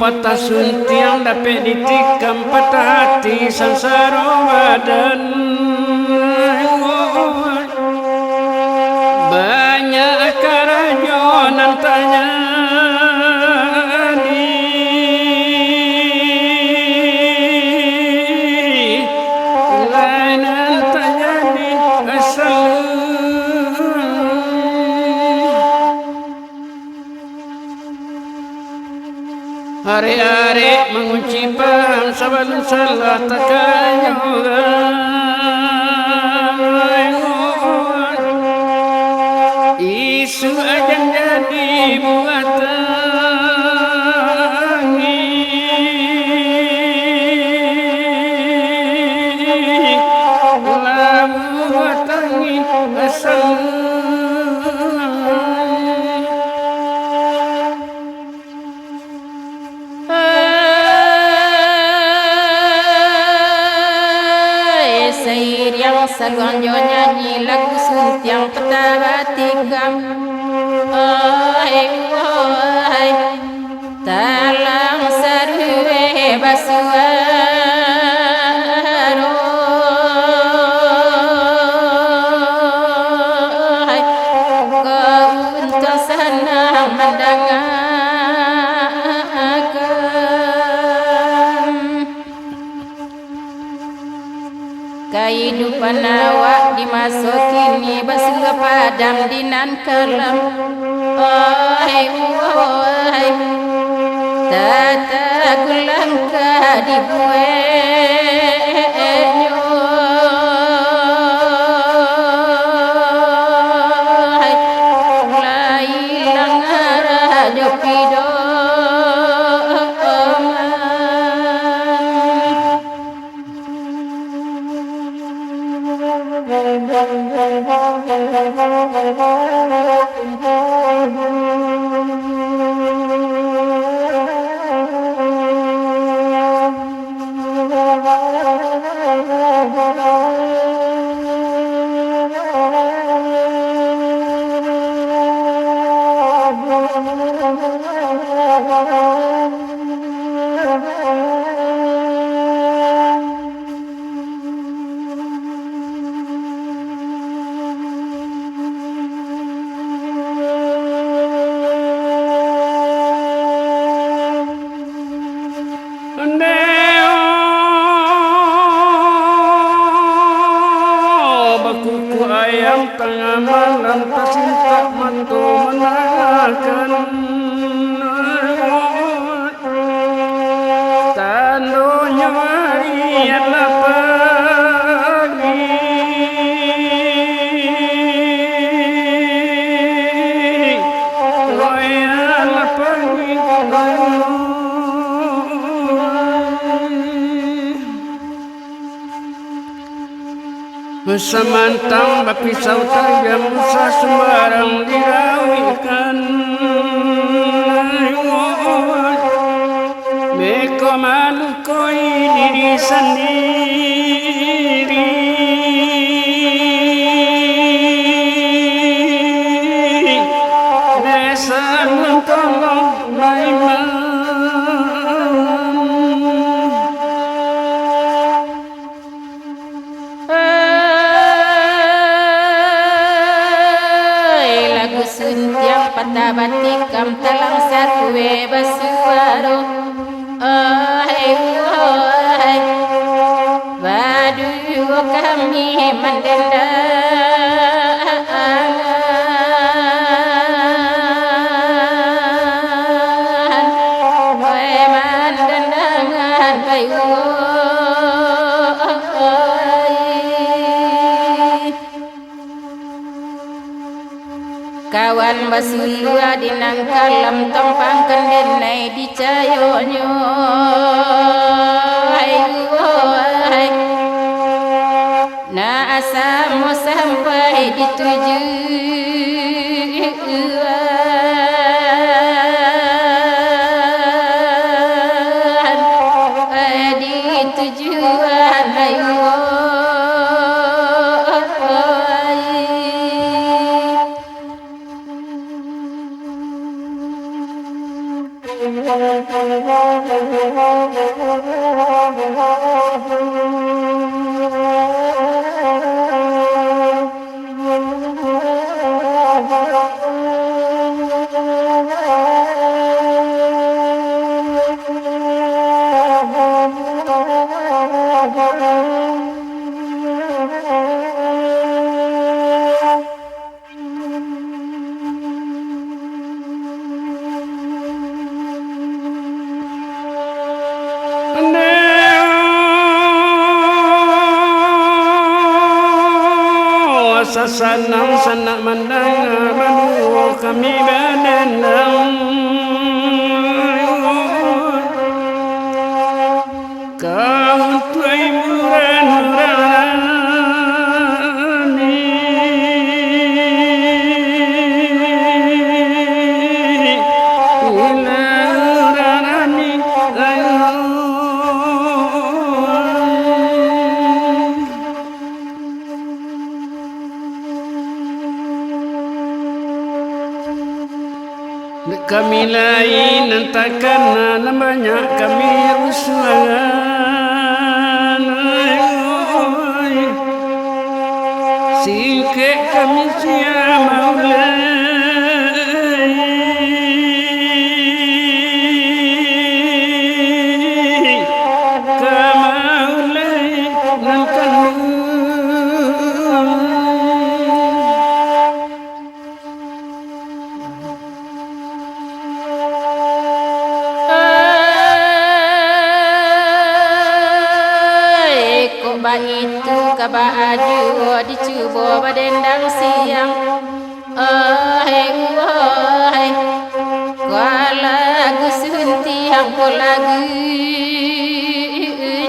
Patah suntiang dapat ditikam patah hati sangsara badan. Banyak karajonan tanya hari-hari mengucapkan sabalun salah takanyugan isu akan jadi buatangi lamu buatangi asal saluang jo nyanyi lagu suntiang petara tikam oi talang sarue basuaro kau untuk senang mendengar kehidupan awak dimasukin basga padam dinan kelam tata gulang ka dibuenyo lailang arah jopido ayam tengah malam tercinta mantu menangkan tandunya marianlah pagi wayanglah pagi semantang bapisau tajam usah sembarang dirawikan meko malukoi diri sendiri desa mentolong maiman suntiang patah batikam talang sarwe basuaro waduh kami mendendangan mendendangan kayu kawan basulua dinang kalam tampang kendenai dicayonyo ayu tujuan ayu Sasanang sanak mandang manu kami berenang kau tuai murani ilarani kami lain takkan namanya kami rusuhan singkek kami siapa itu kabaju dicuba badendang siang wahai kala gusunti hangko lagi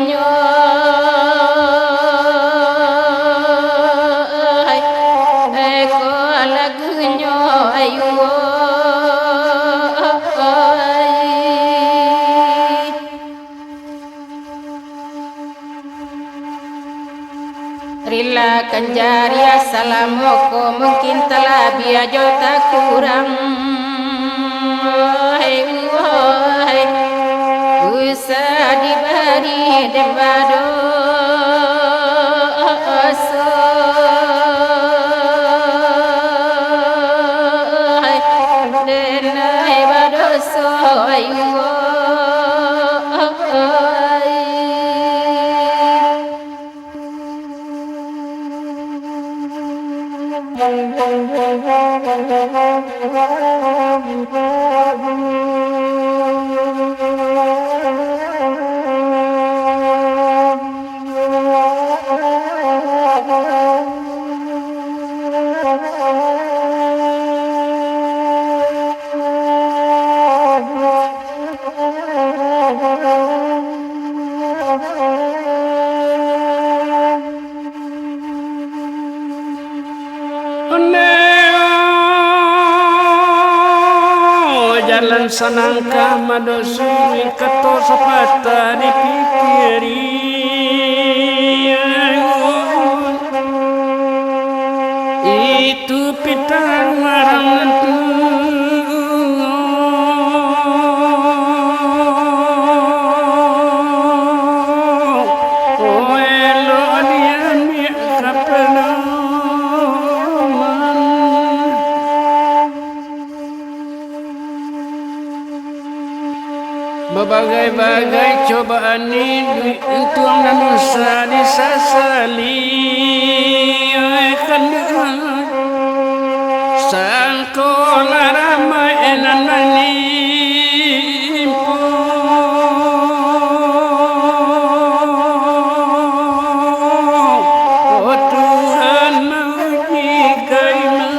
nyo kala gunyo ayu Rila kanjari assalamualaikum mungkin telah biajo tak kurang hai usah diberi dembado hai denai badoso ayu jalan sanangka madosui kato sapata dipikiri itu pitang marang nentu berbagai-bagai cobaan ini untuk manusia disasali sangkola ramai enanani oh Tuhan menguji keimanan